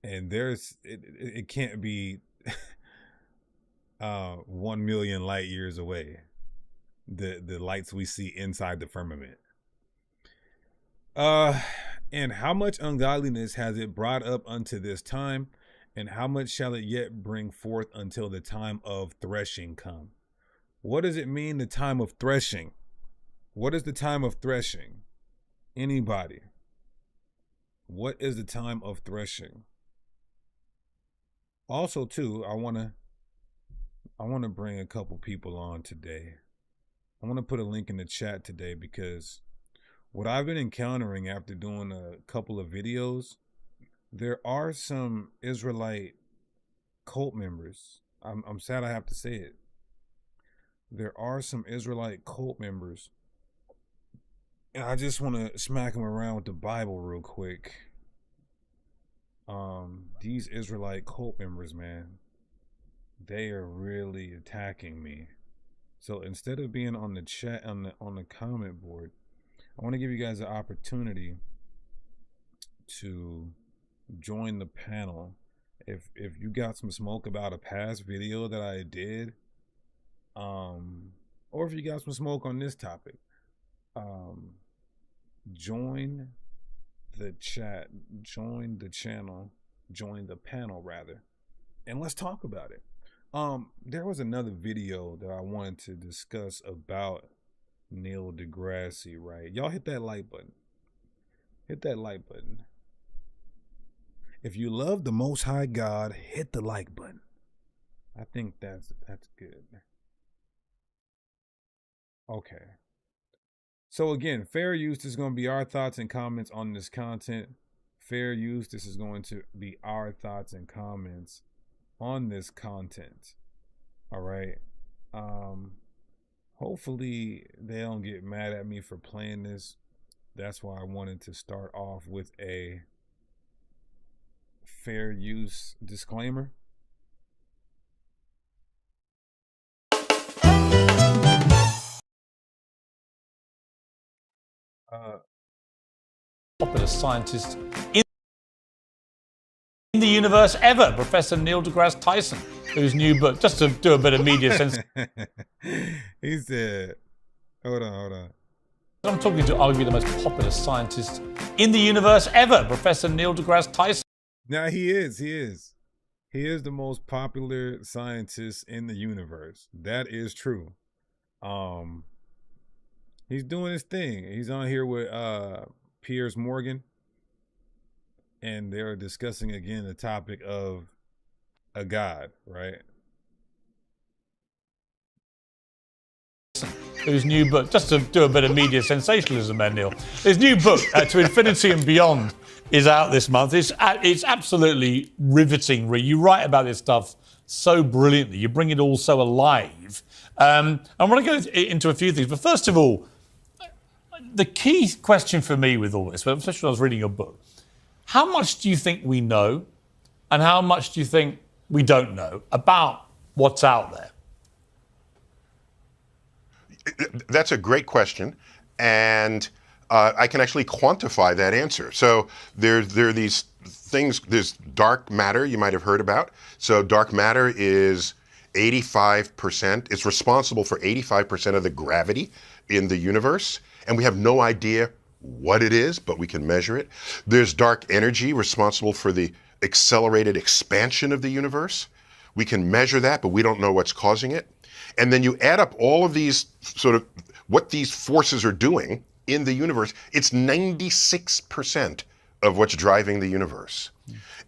and it can't be 1 million light years away. The lights we see inside the firmament. And how much ungodliness has it brought up unto this time, and how much shall it yet bring forth until the time of threshing come? What does it mean, the time of threshing? What is the time of threshing? Anybody? What is the time of threshing? Also, too, I wanna bring a couple people on today. I want to put a link in the chat today because what I've been encountering after doing a couple of videos, there are some Israelite cult members. I'm sad I have to say it. There are some Israelite cult members, and I just want to smack them around with the Bible real quick. These Israelite cult members, man, they are really attacking me. So instead of being on the chat, on the comment board, I want to give you guys an opportunity to join the panel. If you got some smoke about a past video that I did, or if you got some smoke on this topic, join the chat, join the channel, join the panel rather, and let's talk about it. There was another video that I wanted to discuss about Neil deGrasse, right? Y'all hit that like button. Hit that like button. If you love the Most High God, hit the like button. I think that's good. Okay. So again, fair use, this is going to be our thoughts and comments on this content. Fair use, this is going to be our thoughts and comments on this content. All right. Hopefully they don't get mad at me for playing this. That's why I wanted to start off with a fair use disclaimer. Popular scientist in the universe ever, Professor Neil deGrasse Tyson, whose new book, just to do a bit of media sense. He said, hold on. I'm talking to arguably the most popular scientist in the universe ever, Professor Neil deGrasse Tyson. Now he is the most popular scientist in the universe. That is true. He's doing his thing. He's on here with Piers Morgan, and they're discussing again the topic of a god, right? Whose new book, just to do a bit of media sensationalism there, Neil. His new book, To Infinity and Beyond, is out this month. It's absolutely riveting. You write about this stuff so brilliantly. You bring it all so alive. I want to go into a few things. But first of all, the key question for me with all this, especially when I was reading your book, how much do you think we know and how much do you think we don't know about what's out there? That's a great question, and I can actually quantify that answer. So there are these things, there's dark matter you might have heard about. So dark matter is 85%, it's responsible for 85% of the gravity in the universe, and we have no idea what it is, but we can measure it. There's dark energy responsible for the accelerated expansion of the universe. We can measure that, but we don't know what's causing it. And then you add up all of these sort of what these forces are doing in the universe, it's 96% of what's driving the universe.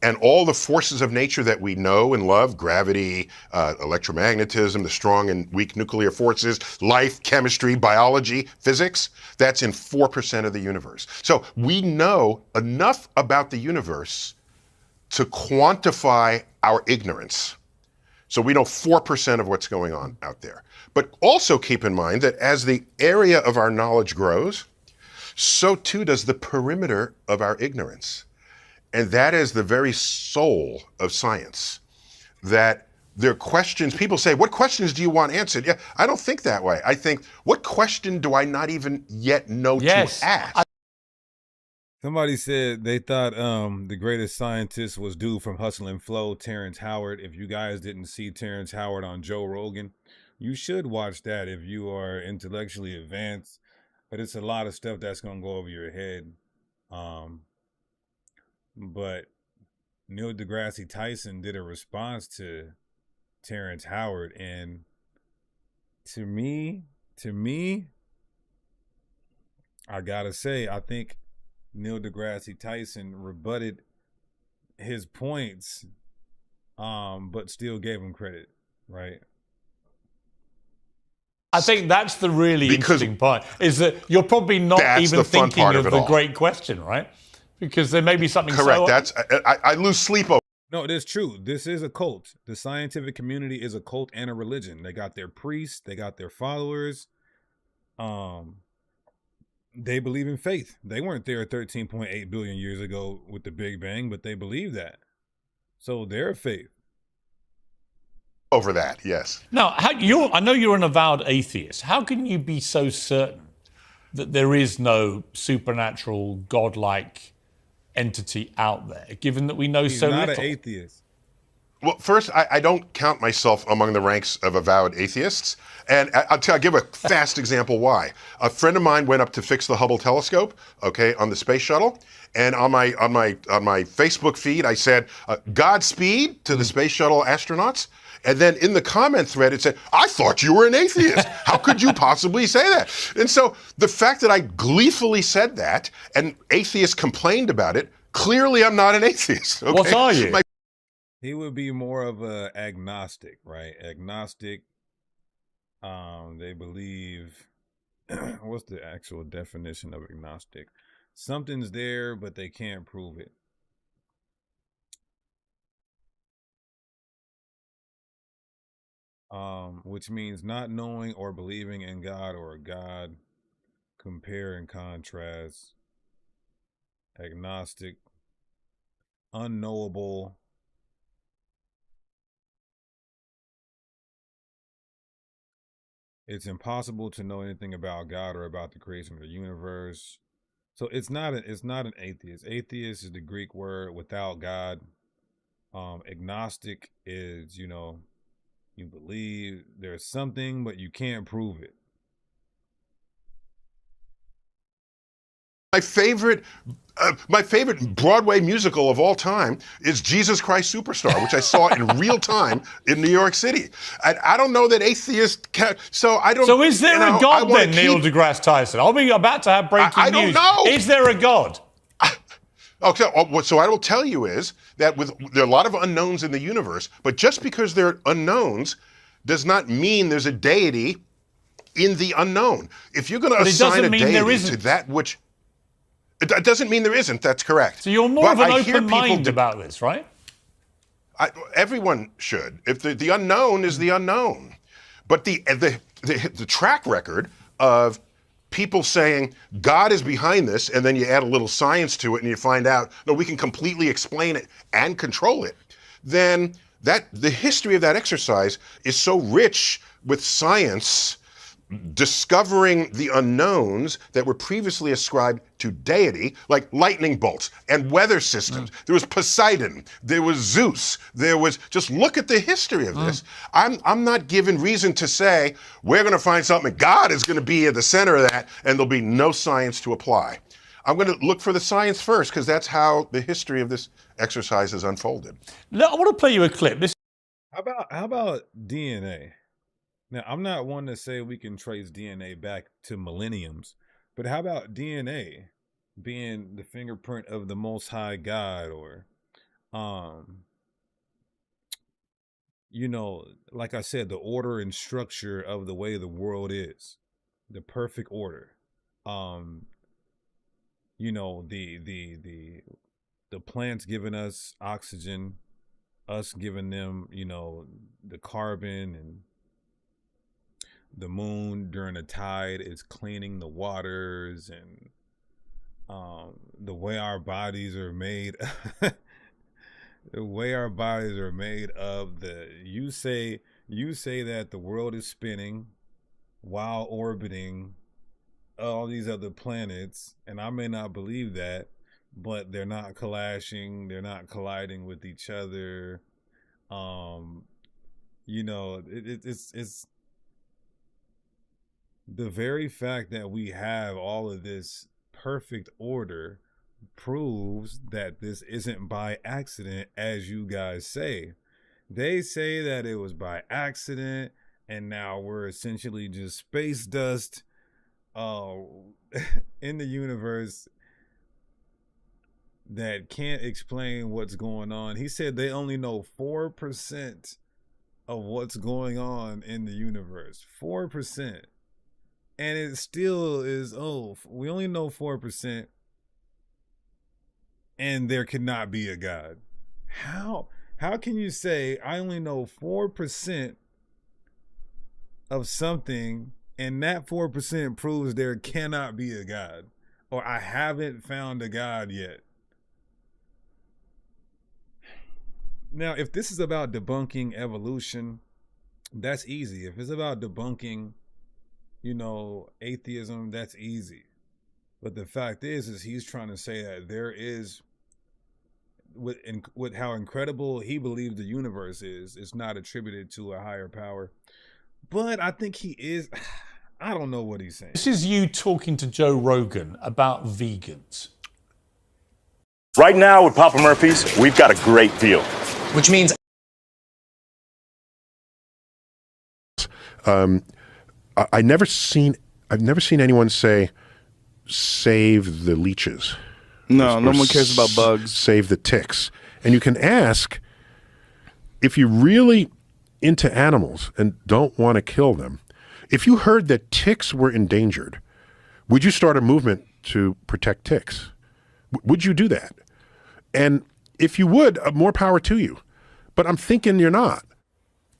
And all the forces of nature that we know and love, gravity, electromagnetism, the strong and weak nuclear forces, life, chemistry, biology, physics, that's in 4% of the universe. So we know enough about the universe to quantify our ignorance. So we know 4% of what's going on out there. But also keep in mind that as the area of our knowledge grows, so too does the perimeter of our ignorance. And that is the very soul of science. That there are questions, people say, what questions do you want answered? Yeah, I don't think that way. I think, what question do I not even yet know to ask? Somebody said they thought the greatest scientist was dude from Hustle and Flow, Terrence Howard. If you guys didn't see Terrence Howard on Joe Rogan, you should watch that if you are intellectually advanced. But it's a lot of stuff that's going to go over your head. But Neil deGrasse Tyson did a response to Terrence Howard, and to me, I gotta say, I think Neil deGrasse Tyson rebutted his points, but still gave him credit, right? I think that's the really interesting part, is that you're probably not even thinking of the great question, right? Because there may be something correct. I lose sleep over. No, it is true. This is a cult. The scientific community is a cult and a religion. They got their priests, they got their followers. They believe in faith. They weren't there 13.8 billion years ago with the Big Bang, but they believe that. So they're faith. Over that, yes. Now, I know you're an avowed atheist. How can you be so certain that there is no supernatural, godlike entity out there, given that we know so little? He's not an atheist. Well, first, I don't count myself among the ranks of avowed atheists. And I'll give a fast example why. A friend of mine went up to fix the Hubble telescope, okay, on the space shuttle. And on my Facebook feed, I said, Godspeed to the space shuttle astronauts. And then in the comment thread, it said, I thought you were an atheist. How could you possibly say that? And so the fact that I gleefully said that and atheists complained about it, clearly I'm not an atheist. Okay? What are you? He would be more of a agnostic, right? Agnostic. They believe, what's the actual definition of agnostic? Something's there, but they can't prove it. Which means not knowing or believing in God or a God. Compare and contrast. Agnostic. Unknowable. It's impossible to know anything about God or about the creation of the universe. So it's not an atheist. Atheist is the Greek word without God. Agnostic is, you believe there's something, but you can't prove it. My favorite Broadway musical of all time is Jesus Christ Superstar, which I saw in real time in New York City. I don't know that atheists can, so I don't. So is there a God then, Neil deGrasse Tyson? Are we about to have breaking news? I don't know. Is there a God? Okay, so what I will tell you is that there are a lot of unknowns in the universe, but just because there are unknowns does not mean there's a deity in the unknown. If you're going to assign a deity to that which... It doesn't mean there isn't, that's correct. So you're more of an open mind about this, right? Everyone should. If the unknown is the unknown. But the track record of people saying God is behind this, and then you add a little science to it and you find out, no, we can completely explain it and control it, then the history of that exercise is so rich with science discovering the unknowns that were previously ascribed to deity, like lightning bolts and weather systems. There was Poseidon, there was Zeus, just look at the history of this. I'm not given reason to say, we're gonna find something, God is gonna be at the center of that, and there'll be no science to apply. I'm gonna look for the science first, because that's how the history of this exercise has unfolded. I wanna play you a clip. How about DNA? Now, I'm not one to say we can trace DNA back to millenniums, but how about DNA being the fingerprint of the Most High God, or, like I said, the order and structure of the way the world is, the perfect order. The plants giving us oxygen, us giving them, the carbon, and the moon during a tide is cleaning the waters, and the way our bodies are made you say that the world is spinning while orbiting all these other planets, and I may not believe that, but they're not colliding with each other. It's the very fact that we have all of this perfect order proves that this isn't by accident, as you guys say. They say that it was by accident, and now we're essentially just space dust in the universe that can't explain what's going on. He said they only know 4% of what's going on in the universe. 4%. And it still is, we only know 4%, and there cannot be a God. How can you say I only know 4% of something, and that 4% proves there cannot be a God, or I haven't found a God yet? Now, if this is about debunking evolution, that's easy. If it's about debunking, atheism, that's easy. But the fact is he's trying to say that there is, with how incredible he believes the universe is, it's not attributed to a higher power. But I think he is, I don't know what he's saying. This is you talking to Joe Rogan about vegans. Right now with Papa Murphy's, we've got a great deal. Which means I've never seen anyone say save the leeches. No one cares about bugs. Save the ticks. And you can ask, if you're really into animals and don't want to kill them, if you heard that ticks were endangered, would you start a movement to protect ticks? Would you do that? And if you would, more power to you. But I'm thinking you're not.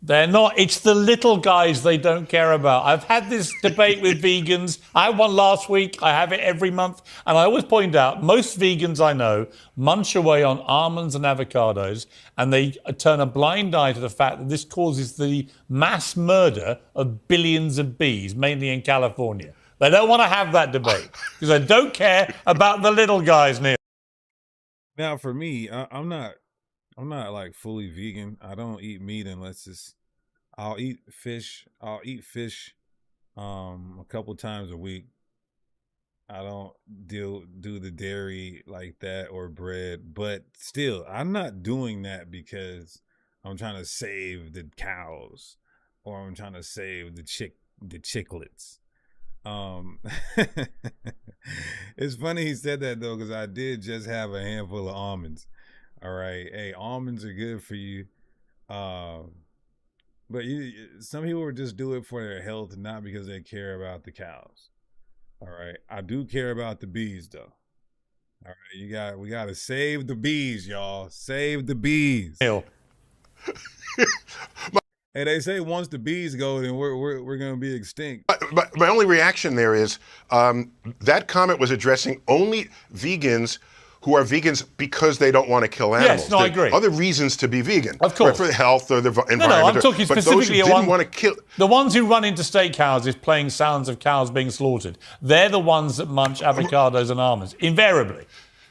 They're not. It's the little guys they don't care about. I've had this debate with vegans. I had one last week. I have it every month. And I always point out, most vegans I know munch away on almonds and avocados, and they turn a blind eye to the fact that this causes the mass murder of billions of bees, mainly in California. They don't want to have that debate because they don't care about the little guys, Neil. Now, for me, I'm not like fully vegan. I don't eat meat unless I'll eat fish. I'll eat fish a couple times a week. I don't do the dairy like that or bread, but still, I'm not doing that because I'm trying to save the cows or I'm trying to save the chicklets. It's funny he said that though, because I did just have a handful of almonds. All right, hey, almonds are good for you, but some people would just do it for their health, not because they care about the cows. All right, I do care about the bees though. All right, we got to save the bees, y'all. Save the bees. Hey, they say once the bees go, then we're gonna be extinct. But my only reaction there is that comment was addressing only vegans who are vegans because they don't want to kill animals. Yes, no, I agree. Other reasons to be vegan, of course, for the health or the environment. No, I'm talking specifically the ones who run into steakhouses playing sounds of cows being slaughtered. They're the ones that munch avocados and almonds, invariably.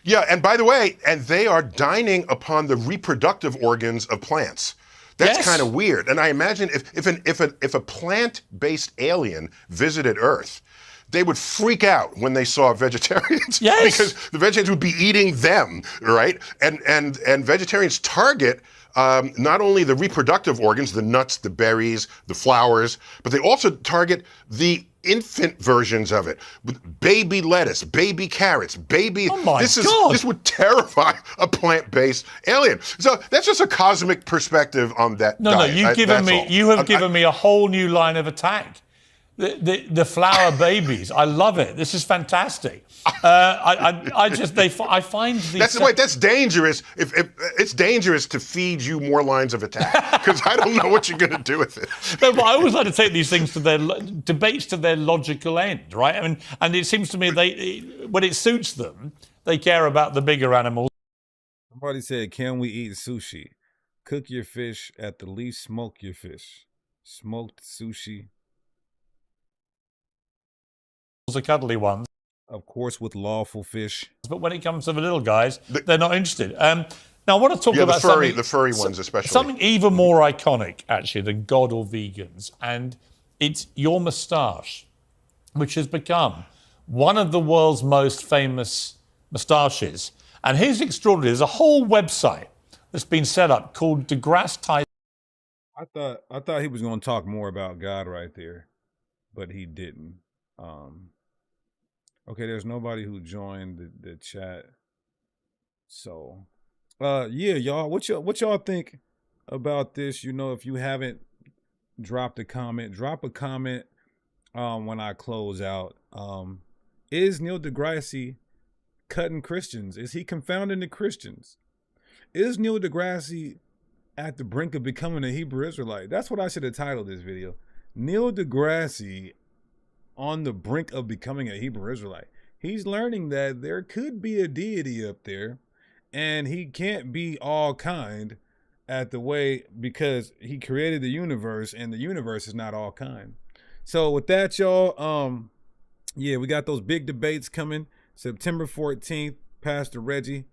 Yeah, and by the way, and they are dining upon the reproductive organs of plants. That's kind of weird. And I imagine if a plant-based alien visited Earth, they would freak out when they saw vegetarians. Yes. Because the vegetarians would be eating them, right? And vegetarians target not only the reproductive organs, the nuts, the berries, the flowers, but they also target the infant versions of it. Baby lettuce, baby carrots, baby. Oh my God. This would terrify a plant-based alien. So that's just a cosmic perspective on that. No, diet. you have given me a whole new line of attack. The flower babies. I love it. This is fantastic. I find these. That's dangerous. If it's dangerous to feed you more lines of attack, because I don't know what you're going to do with it. No, but I always like to take these things to their debates to their logical end, right? I mean, and it seems to me when it suits them, they care about the bigger animals. Somebody said, "Can we eat sushi? Cook your fish at the least. Smoke your fish. Smoked sushi." The cuddly ones. Of course, with lawful fish. But when it comes to the little guys, they're not interested. Now, I want to talk about the furry ones especially. Something even more iconic, actually, than God or vegans, and it's your moustache, which has become one of the world's most famous moustaches. And here's extraordinary. There's a whole website that's been set up called deGrasse Tyson. I thought he was going to talk more about God right there, but he didn't. Okay, there's nobody who joined the chat. So, yeah, y'all, what y'all think about this? You know, if you haven't dropped a comment, drop a comment when I close out. Is Neil deGrasse cutting Christians? Is he confounding the Christians? Is Neil deGrasse at the brink of becoming a Hebrew Israelite? That's what I should have titled this video. Neil deGrasse on the brink of becoming a Hebrew Israelite. He's learning that there could be a deity up there, and he can't be all kind at the way, because he created the universe, and the universe is not all kind. So with that, y'all, yeah, we got those big debates coming. September 14th, Pastor Reggie.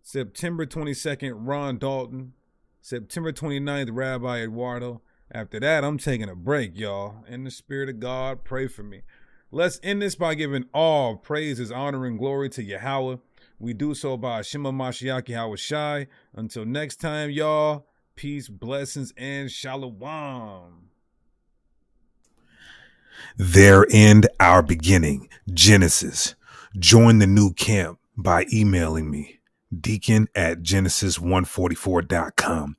September 22nd, Ron Dalton. September 29th, Rabbi Eduardo. After that, I'm taking a break, y'all. In the spirit of God, pray for me. Let's end this by giving all praises, honor, and glory to Yahweh. We do so by Shema Mashiach Yahweh Shai. Until next time, y'all, peace, blessings, and shalom. There end our beginning, Genesis. Join the new camp by emailing me, deacon@genesis144.com.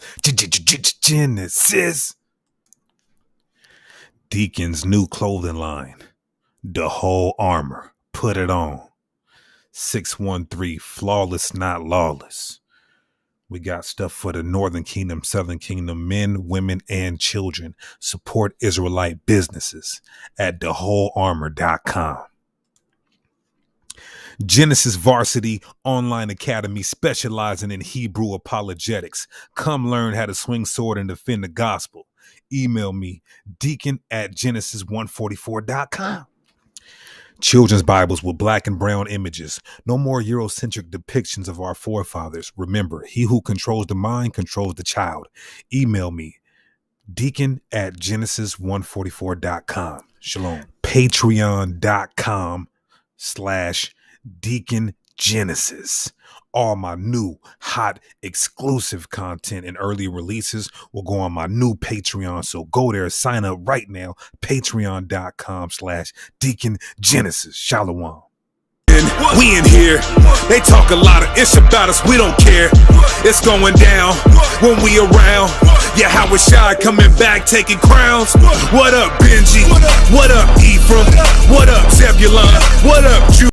Genesis. Deacon's new clothing line, the whole armor. Put it on. 613, flawless, not lawless. We got stuff for the Northern Kingdom, Southern Kingdom, men, women, and children. Support Israelite businesses at thewholearmor.com. Genesis Varsity Online Academy, specializing in Hebrew apologetics. Come learn how to swing sword and defend the gospel. Email me, deacon@genesis144.com. Children's Bibles with black and brown images. No more Eurocentric depictions of our forefathers. Remember, he who controls the mind controls the child. Email me, deacon@genesis144.com. Shalom. Patreon.com/Deacon Genesis. All my new, hot, exclusive content and early releases will go on my new Patreon. So go there, sign up right now. Patreon.com/Deacon Genesis. Shalom. We in here, they talk a lot of ish about us, we don't care. It's going down when we around. Yeah, how is Shai coming back, taking crowns? What up, Benji? What up, Ephraim? What up, Zebulon? What up, Jude?